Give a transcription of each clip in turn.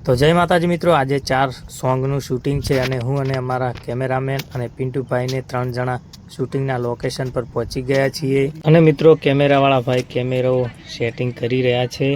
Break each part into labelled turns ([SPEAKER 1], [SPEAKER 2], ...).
[SPEAKER 1] તો જય માતાજી મિત્રો, આજે 4 સોંગનું શૂટિંગ છે અને હું અને અમારા કેમેરામેન અને પિન્ટુભાઈને 3 જણા શૂટિંગના લોકેશન પર પહોંચી ગયા છીએ અને મિત્રો કેમેરાવાળા ભાઈ કેમેરો સેટિંગ કરી રહ્યા છે.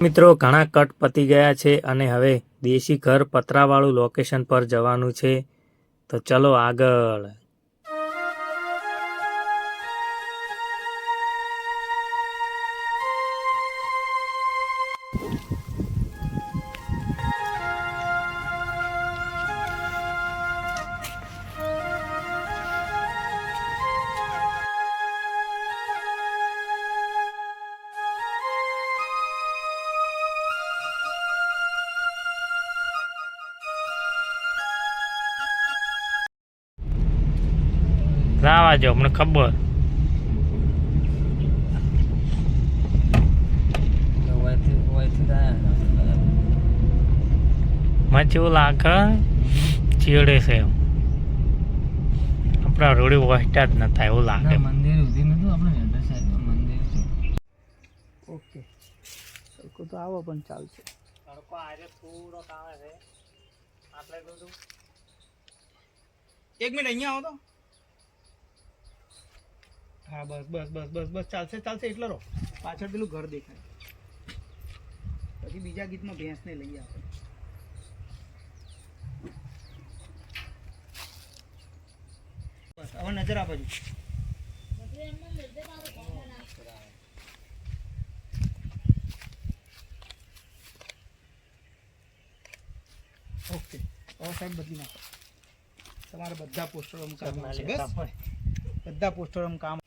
[SPEAKER 1] મિત્રો ઘણા કટ પતી ગયા છે અને હવે દેશી ઘર પતરાવાળું લોકેશન પર જવાનું છે. તો ચલો આગળ. રાવા જો મને ખબર મને જેવું લાગે ચીડે છે આપણા રોડી વસ્ટા જ નતા એવું લાગે.
[SPEAKER 2] મંદિર ઉધી નતું આપણે હેડર સાઈડ મંદિર છે. ઓકે તડકો તો આવો પણ ચાલશે.
[SPEAKER 1] તડકો આજે થોડો આવે છે આટલે બધું.
[SPEAKER 2] 1 મિનિટ અહીંયા આવો તો. હા બસ બસ બસ બસ બસ ચાલશે ચાલશે એટલે રહો. પાછળ પેલું ઘર દેખાય પછી બીજા ગીતમાં ભેંસને લઈએ આપણે. બસ હવે નજર આપો છો. ઓકે હવે સાઈડ બદલી નાખો. તમારે બધા પોસ્ટરો કામ છે. બસ બધા પોસ્ટરો કામ.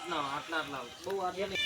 [SPEAKER 1] આટલા બહુ આગળ